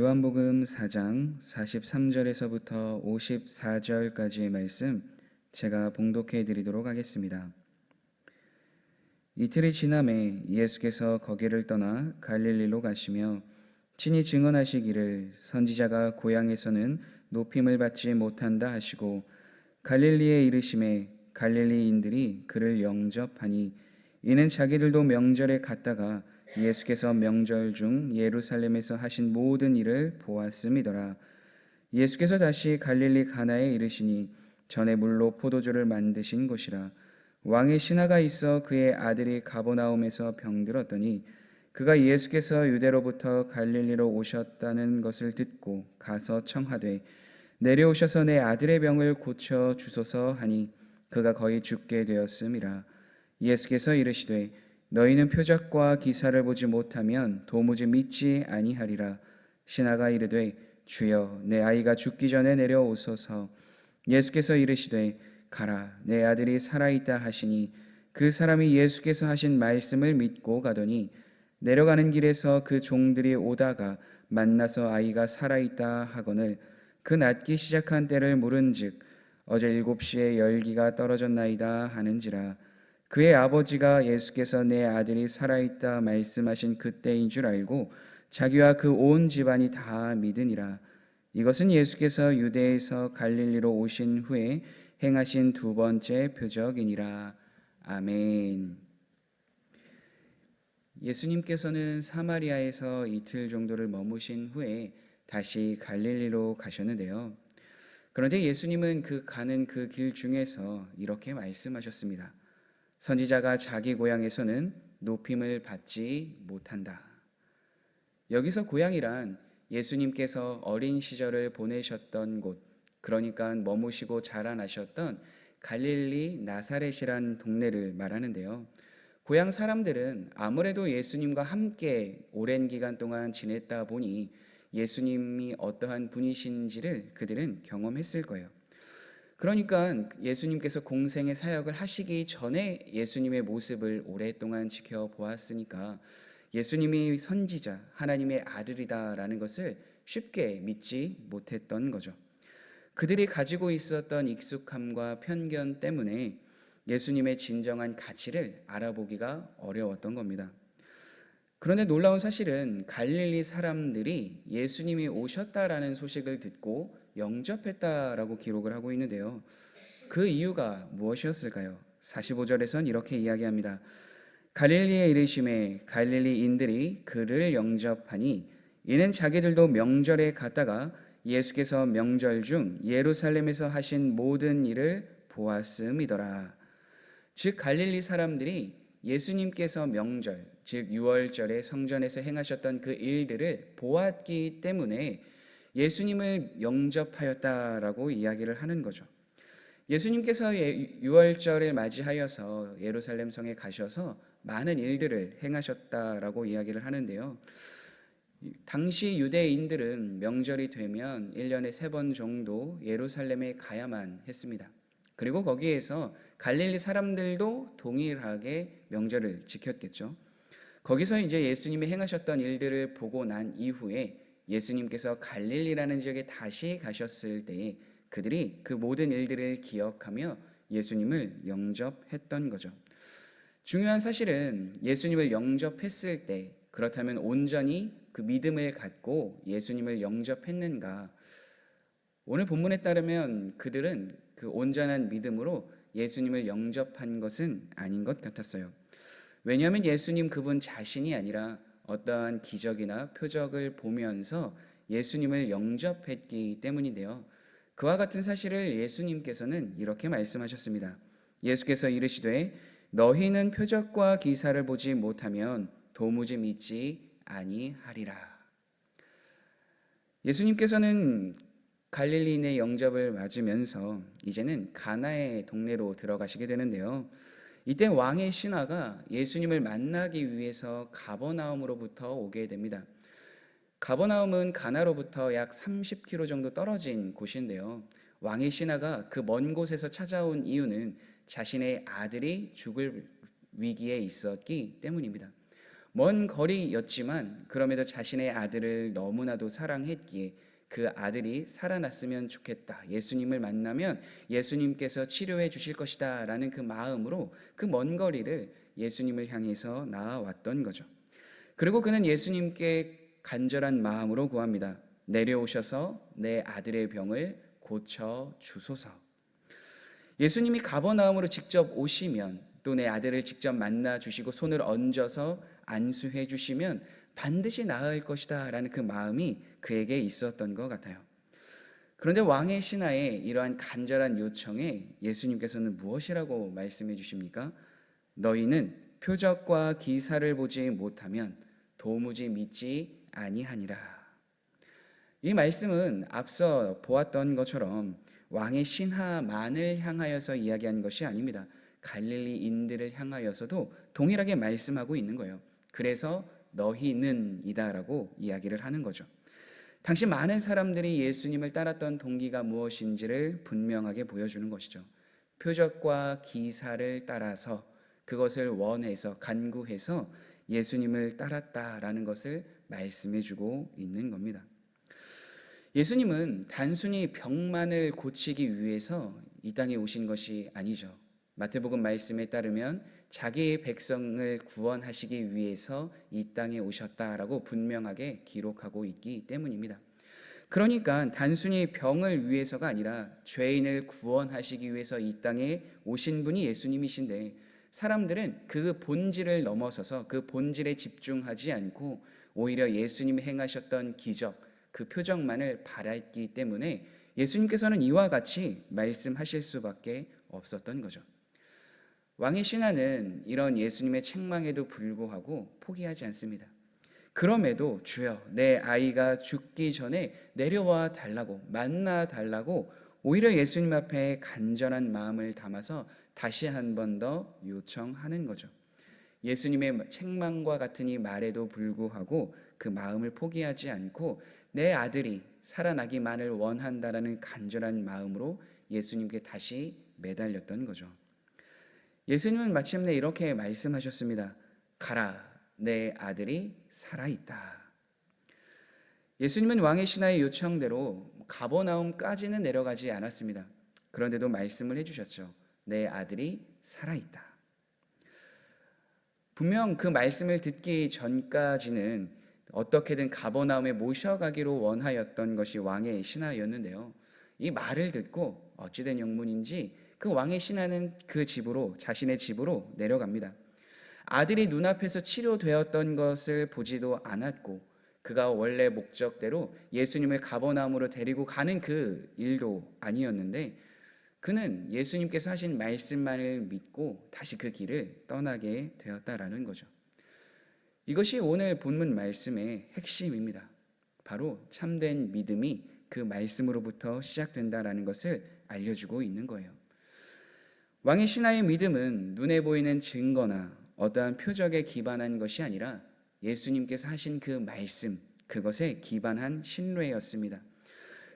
요한복음 4장 43절에서부터 54절까지의 말씀 제가 봉독해 드리도록 하겠습니다. 이틀이 지남에 예수께서 거기를 떠나 갈릴리로 가시며 친히 증언하시기를 선지자가 고향에서는 높임을 받지 못한다 하시고 갈릴리에 이르심에 갈릴리인들이 그를 영접하니 이는 자기들도 명절에 갔다가 예수께서 명절 중 예루살렘에서 하신 모든 일을 보았음이더라. 예수께서 다시 갈릴리 가나에 이르시니 전에 물로 포도주를 만드신 곳이라. 왕의 신하가 있어 그의 아들이 가버나움에서 병들었더니 그가 예수께서 유대로부터 갈릴리로 오셨다는 것을 듣고 가서 청하되 내려오셔서 내 아들의 병을 고쳐 주소서 하니 그가 거의 죽게 되었음이라. 예수께서 이르시되 너희는 표적과 기사를 보지 못하면 도무지 믿지 아니하리라. 신하가 이르되 주여 내 아이가 죽기 전에 내려오소서. 예수께서 이르시되 가라 내 아들이 살아있다 하시니 그 사람이 예수께서 하신 말씀을 믿고 가더니 내려가는 길에서 그 종들이 오다가 만나서 아이가 살아있다 하거늘 그 낫기 시작한 때를 물은즉 어제 7시에 열기가 떨어졌나이다 하는지라. 그의 아버지가 예수께서 내 아들이 살아있다 말씀하신 그때인 줄 알고 자기와 그 온 집안이 다 믿으니라. 이것은 예수께서 유대에서 갈릴리로 오신 후에 행하신 두 번째 표적이니라. 아멘. 예수님께서는 사마리아에서 이틀 정도를 머무신 후에 다시 갈릴리로 가셨는데요. 그런데 예수님은 가는 그 길 중에서 이렇게 말씀하셨습니다. 선지자가 자기 고향에서는 높임을 받지 못한다. 여기서 고향이란 예수님께서 어린 시절을 보내셨던 곳, 그러니까 머무시고 자라나셨던 갈릴리 나사렛이란 동네를 말하는데요. 고향 사람들은 아무래도 예수님과 함께 오랜 기간 동안 지냈다 보니 예수님이 어떠한 분이신지를 그들은 경험했을 거예요. 그러니까 예수님께서 공생의 사역을 하시기 전에 예수님의 모습을 오랫동안 지켜보았으니까 예수님이 선지자, 하나님의 아들이다라는 것을 쉽게 믿지 못했던 거죠. 그들이 가지고 있었던 익숙함과 편견 때문에 예수님의 진정한 가치를 알아보기가 어려웠던 겁니다. 그런데 놀라운 사실은 갈릴리 사람들이 예수님이 오셨다라는 소식을 듣고 영접했다라고 기록을 하고 있는데요. 그 이유가 무엇이었을까요? 45절에선 이렇게 이야기합니다. 갈릴리에 이르심에 갈릴리인들이 그를 영접하니 이는 자기들도 명절에 갔다가 예수께서 명절 중 예루살렘에서 하신 모든 일을 보았음이더라. 즉 갈릴리 사람들이 예수님께서 명절, 즉 유월절에 성전에서 행하셨던 그 일들을 보았기 때문에 예수님을 영접하였다라고 이야기를 하는 거죠. 예수님께서 유월절을 맞이하여서 예루살렘 성에 가셔서 많은 일들을 행하셨다라고 이야기를 하는데요. 당시 유대인들은 명절이 되면 1년에 3번 정도 예루살렘에 가야만 했습니다. 그리고 거기에서 갈릴리 사람들도 동일하게 명절을 지켰겠죠. 거기서 이제 예수님이 행하셨던 일들을 보고 난 이후에 예수님께서 갈릴리라는 지역에 다시 가셨을 때에 그들이 그 모든 일들을 기억하며 예수님을 영접했던 거죠. 중요한 사실은 예수님을 영접했을 때 그렇다면 온전히 그 믿음을 갖고 예수님을 영접했는가? 오늘 본문에 따르면 그들은 그 온전한 믿음으로 예수님을 영접한 것은 아닌 것 같았어요. 왜냐하면 예수님 그분 자신이 아니라 어떠한 기적이나 표적을 보면서 예수님을 영접했기 때문인데요. 그와 같은 사실을 예수님께서는 이렇게 말씀하셨습니다. 예수께서 이르시되 너희는 표적과 기사를 보지 못하면 도무지 믿지 아니하리라. 예수님께서는 갈릴리인의 영접을 맞으면서 이제는 가나의 동네로 들어가시게 되는데요. 이때 왕의 신하가 예수님을 만나기 위해서 가버나움으로부터 오게 됩니다. 가버나움은 가나로부터 약 30km 정도 떨어진 곳인데요. 왕의 신하가 그 먼 곳에서 찾아온 이유는 자신의 아들이 죽을 위기에 있었기 때문입니다. 먼 거리였지만 그럼에도 자신의 아들을 너무나도 사랑했기에 그 아들이 살아났으면 좋겠다. 예수님을 만나면 예수님께서 치료해 주실 것이다. 라는 그 마음으로 그 먼 거리를 예수님을 향해서 나아왔던 거죠. 그리고 그는 예수님께 간절한 마음으로 구합니다. 내려오셔서 내 아들의 병을 고쳐 주소서. 예수님이 가버나움으로 직접 오시면 또 내 아들을 직접 만나 주시고 손을 얹어서 안수해 주시면 반드시 나을 것이다 라는 그 마음이 그에게 있었던 것 같아요. 그런데 왕의 신하의 이러한 간절한 요청에 예수님께서는 무엇이라고 말씀해 주십니까? 너희는 표적과 기사를 보지 못하면 도무지 믿지 아니하니라. 이 말씀은 앞서 보았던 것처럼 왕의 신하만을 향하여서 이야기한 것이 아닙니다. 갈릴리인들을 향하여서도 동일하게 말씀하고 있는 거예요. 그래서 너희는 이다라고 이야기를 하는 거죠. 당시 많은 사람들이 예수님을 따랐던 동기가 무엇인지를 분명하게 보여주는 것이죠. 표적과 기사를 따라서 그것을 원해서 간구해서 예수님을 따랐다라는 것을 말씀해주고 있는 겁니다. 예수님은 단순히 병만을 고치기 위해서 이 땅에 오신 것이 아니죠. 마태복음 말씀에 따르면 자기의 백성을 구원하시기 위해서 이 땅에 오셨다라고 분명하게 기록하고 있기 때문입니다. 그러니까 단순히 병을 위해서가 아니라 죄인을 구원하시기 위해서 이 땅에 오신 분이 예수님이신데 사람들은 그 본질을 넘어서서 그 본질에 집중하지 않고 오히려 예수님이 행하셨던 기적, 그 표적만을 바랐기 때문에 예수님께서는 이와 같이 말씀하실 수밖에 없었던 거죠. 왕의 신하는 이런 예수님의 책망에도 불구하고 포기하지 않습니다. 그럼에도 주여 내 아이가 죽기 전에 내려와 달라고 만나 달라고 오히려 예수님 앞에 간절한 마음을 담아서 다시 한 번 더 요청하는 거죠. 예수님의 책망과 같은 이 말에도 불구하고 그 마음을 포기하지 않고 내 아들이 살아나기만을 원한다라는 간절한 마음으로 예수님께 다시 매달렸던 거죠. 예수님은 마침내 이렇게 말씀하셨습니다. 가라, 내 아들이 살아있다. 예수님은 왕의 신하의 요청대로 가버나움까지는 내려가지 않았습니다. 그런데도 말씀을 해주셨죠. 내 아들이 살아있다. 분명 그 말씀을 듣기 전까지는 어떻게든 가버나움에 모셔가기로 원하였던 것이 왕의 신하였는데요. 이 말을 듣고 어찌된 영문인지 그 왕의 신하는 그 집으로 자신의 집으로 내려갑니다. 아들이 눈앞에서 치료되었던 것을 보지도 않았고 그가 원래 목적대로 예수님을 가버나움으로 데리고 가는 그 일도 아니었는데 그는 예수님께서 하신 말씀만을 믿고 다시 그 길을 떠나게 되었다라는 거죠. 이것이 오늘 본문 말씀의 핵심입니다. 바로 참된 믿음이 그 말씀으로부터 시작된다라는 것을 알려주고 있는 거예요. 왕의 신하의 믿음은 눈에 보이는 증거나 어떠한 표적에 기반한 것이 아니라 예수님께서 하신 그 말씀, 그것에 기반한 신뢰였습니다.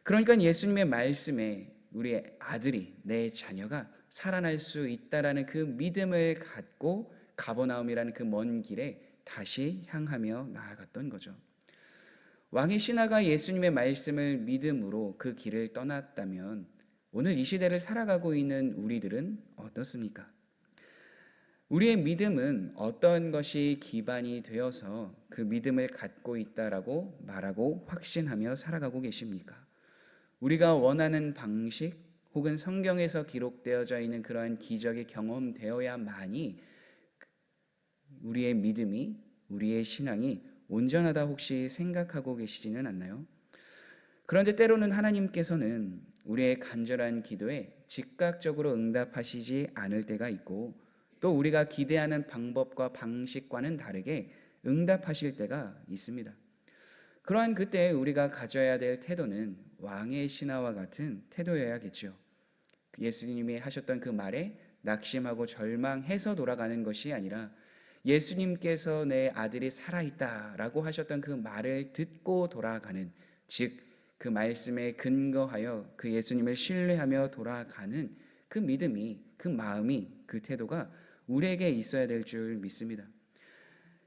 그러니까 예수님의 말씀에 우리의 아들이, 내 자녀가 살아날 수 있다라는 그 믿음을 갖고 가버나움이라는 그 먼 길에 다시 향하며 나아갔던 거죠. 왕의 신하가 예수님의 말씀을 믿음으로 그 길을 떠났다면 오늘 이 시대를 살아가고 있는 우리들은 어떻습니까? 우리의 믿음은 어떤 것이 기반이 되어서 그 믿음을 갖고 있다라고 말하고 확신하며 살아가고 계십니까? 우리가 원하는 방식 혹은 성경에서 기록되어져 있는 그러한 기적이 경험되어야만이 우리의 믿음이, 우리의 신앙이 온전하다 혹시 생각하고 계시지는 않나요? 그런데 때로는 하나님께서는 우리의 간절한 기도에 즉각적으로 응답하시지 않을 때가 있고 또 우리가 기대하는 방법과 방식과는 다르게 응답하실 때가 있습니다. 그러한 그때 우리가 가져야 될 태도는 왕의 신하와 같은 태도여야겠죠. 예수님이 하셨던 그 말에 낙심하고 절망해서 돌아가는 것이 아니라 예수님께서 내 아들이 살아있다라고 하셨던 그 말을 듣고 돌아가는, 즉 그 말씀에 근거하여 그 예수님을 신뢰하며 돌아가는 그 믿음이, 그 마음이, 그 태도가 우리에게 있어야 될 줄 믿습니다.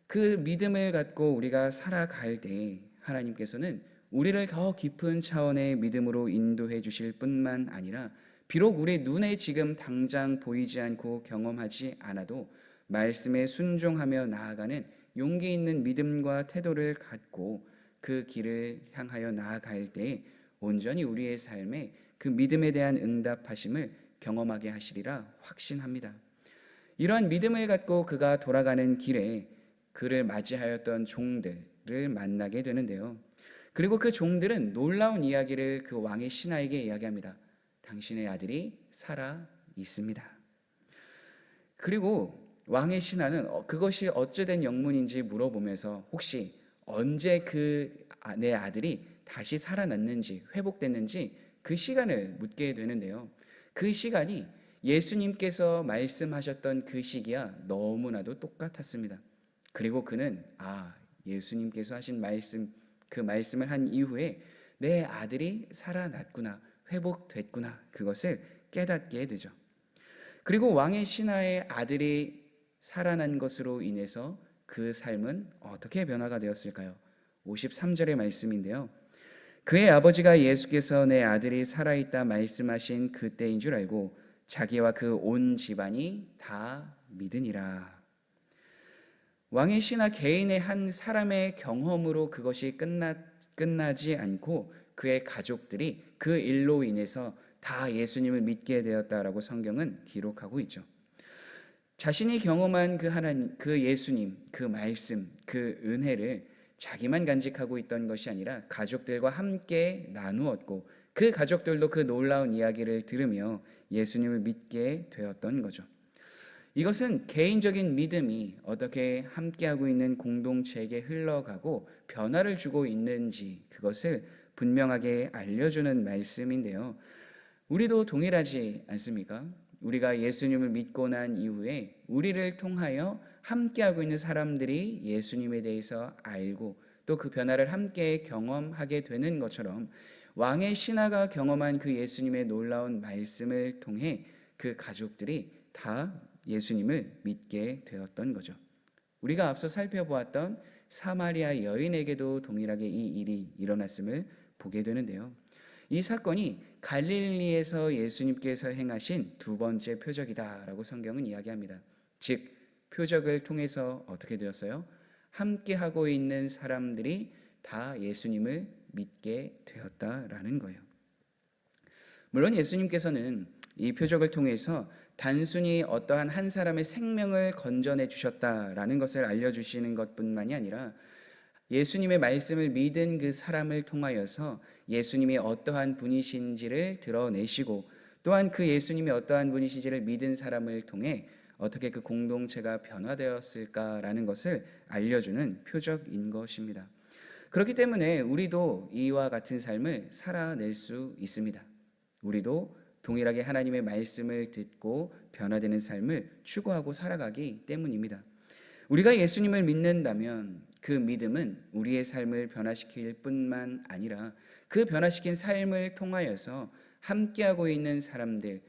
그 믿음을 갖고 우리가 살아갈 때 하나님께서는 우리를 더 깊은 차원의 믿음으로 인도해 주실 뿐만 아니라 비록 우리 눈에 지금 당장 보이지 않고 경험하지 않아도 말씀에 순종하며 나아가는 용기 있는 믿음과 태도를 갖고 그 길을 향하여 나아갈 때 온전히 우리의 삶에 그 믿음에 대한 응답하심을 경험하게 하시리라 확신합니다. 이러한 믿음을 갖고 그가 돌아가는 길에 그를 맞이하였던 종들을 만나게 되는데요. 그리고 그 종들은 놀라운 이야기를 그 왕의 신하에게 이야기합니다. 당신의 아들이 살아 있습니다. 그리고 왕의 신하는 그것이 어찌된 영문인지 물어보면서 혹시 언제 내 아들이 다시 살아났는지 회복됐는지 그 시간을 묻게 되는데요. 그 시간이 예수님께서 말씀하셨던 그 시기와 너무나도 똑같았습니다. 그리고 그는 예수님께서 하신 말씀, 그 말씀을 한 이후에 내 아들이 살아났구나, 회복됐구나, 그것을 깨닫게 되죠. 그리고 왕의 신하의 아들이 살아난 것으로 인해서 그 삶은 어떻게 변화가 되었을까요? 53절의 말씀인데요. 그의 아버지가 예수께서 내 아들이 살아있다 말씀하신 그때인 줄 알고 자기와 그 온 집안이 다 믿으니라. 왕의 신하 개인의 한 사람의 경험으로 그것이 끝나지 않고 그의 가족들이 그 일로 인해서 다 예수님을 믿게 되었다라고 성경은 기록하고 있죠. 자신이 경험한 그 하나님, 그 예수님, 그 말씀, 그 은혜를 자기만 간직하고 있던 것이 아니라 가족들과 함께 나누었고 그 가족들도 그 놀라운 이야기를 들으며 예수님을 믿게 되었던 거죠. 이것은 개인적인 믿음이 어떻게 함께하고 있는 공동체에게 흘러가고 변화를 주고 있는지 그것을 분명하게 알려주는 말씀인데요. 우리도 동일하지 않습니까? 우리가 예수님을 믿고 난 이후에 우리를 통하여 함께하고 있는 사람들이 예수님에 대해서 알고 또 그 변화를 함께 경험하게 되는 것처럼 왕의 신하가 경험한 그 예수님의 놀라운 말씀을 통해 그 가족들이 다 예수님을 믿게 되었던 거죠. 우리가 앞서 살펴보았던 사마리아 여인에게도 동일하게 이 일이 일어났음을 보게 되는데요. 이 사건이 갈릴리에서 예수님께서 행하신 두 번째 표적이다라고 성경은 이야기합니다. 즉 표적을 통해서 어떻게 되었어요? 함께 하고 있는 사람들이 다 예수님을 믿게 되었다라는 거예요. 물론 예수님께서는 이 표적을 통해서 단순히 어떠한 한 사람의 생명을 건져내 주셨다라는 것을 알려주시는 것뿐만이 아니라 예수님의 말씀을 믿은 그 사람을 통하여서 예수님이 어떠한 분이신지를 드러내시고 또한 그 예수님이 어떠한 분이신지를 믿은 사람을 통해 어떻게 그 공동체가 변화되었을까라는 것을 알려주는 표적인 것입니다. 그렇기 때문에 우리도 이와 같은 삶을 살아낼 수 있습니다. 우리도 동일하게 하나님의 말씀을 듣고 변화되는 삶을 추구하고 살아가기 때문입니다. 우리가 예수님을 믿는다면 그 믿음은 우리의 삶을 변화시킬 뿐만 아니라 그 변화시킨 삶을 통하여서 함께하고 있는 사람들,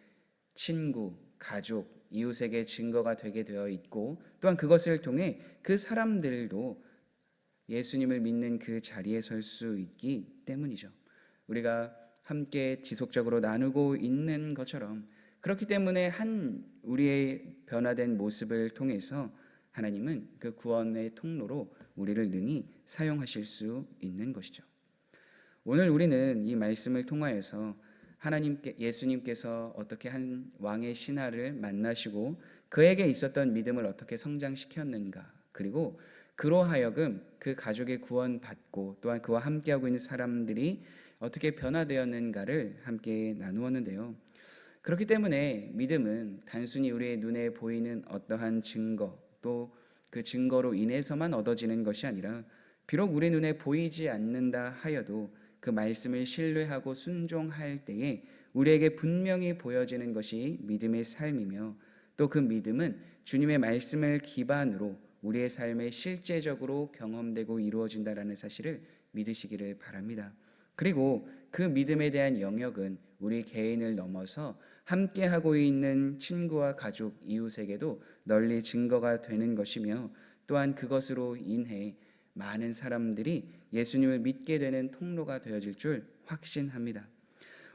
친구, 가족, 이웃에게 증거가 되게 되어 있고 또한 그것을 통해 그 사람들도 예수님을 믿는 그 자리에 설 수 있기 때문이죠. 우리가 함께 지속적으로 나누고 있는 것처럼 그렇기 때문에 우리의 변화된 모습을 통해서 하나님은 그 구원의 통로로 우리를 능히 사용하실 수 있는 것이죠. 오늘 우리는 이 말씀을 통하여서 예수님께서 어떻게 한 왕의 신하를 만나시고 그에게 있었던 믿음을 어떻게 성장시켰는가, 그리고 그로 하여금 그 가족의 구원받고 또한 그와 함께하고 있는 사람들이 어떻게 변화되었는가를 함께 나누었는데요. 그렇기 때문에 믿음은 단순히 우리의 눈에 보이는 어떠한 증거 또 그 증거로 인해서만 얻어지는 것이 아니라 비록 우리 눈에 보이지 않는다 하여도 그 말씀을 신뢰하고 순종할 때에 우리에게 분명히 보여지는 것이 믿음의 삶이며 또 그 믿음은 주님의 말씀을 기반으로 우리의 삶에 실제적으로 경험되고 이루어진다라는 사실을 믿으시기를 바랍니다. 그리고 그 믿음에 대한 영역은 우리 개인을 넘어서 함께하고 있는 친구와 가족, 이웃에게도 널리 증거가 되는 것이며 또한 그것으로 인해 많은 사람들이 예수님을 믿게 되는 통로가 되어질 줄 확신합니다.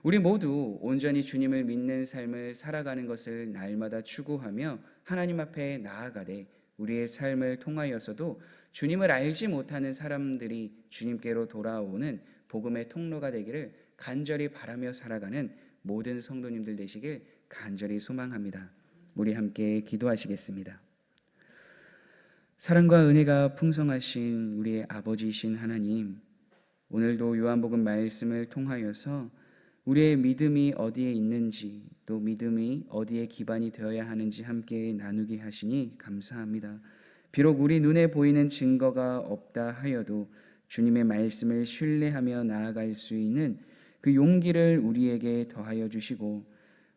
우리 모두 온전히 주님을 믿는 삶을 살아가는 것을 날마다 추구하며 하나님 앞에 나아가되 우리의 삶을 통하여서도 주님을 알지 못하는 사람들이 주님께로 돌아오는 복음의 통로가 되기를 간절히 바라며 살아가는 모든 성도님들 되시길 간절히 소망합니다. 우리 함께 기도하시겠습니다. 사랑과 은혜가 풍성하신 우리의 아버지이신 하나님, 오늘도 요한복음 말씀을 통하여서 우리의 믿음이 어디에 있는지, 또 믿음이 어디에 기반이 되어야 하는지 함께 나누게 하시니 감사합니다. 비록 우리 눈에 보이는 증거가 없다 하여도 주님의 말씀을 신뢰하며 나아갈 수 있는 그 용기를 우리에게 더하여 주시고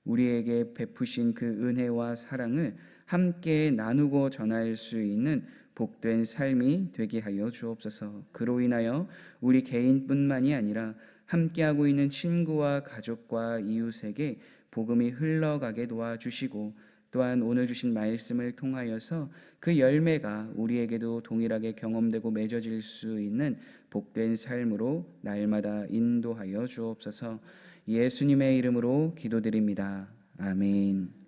우리에게 베푸신 그 은혜와 사랑을 함께 나누고 전할 수 있는 복된 삶이 되게 하여 주옵소서. 그로 인하여 우리 개인뿐만이 아니라 함께하고 있는 친구와 가족과 이웃에게 복음이 흘러가게 도와주시고 또한 오늘 주신 말씀을 통하여서 그 열매가 우리에게도 동일하게 경험되고 맺어질 수 있는 복된 삶으로 날마다 인도하여 주옵소서. 예수님의 이름으로 기도드립니다. 아멘.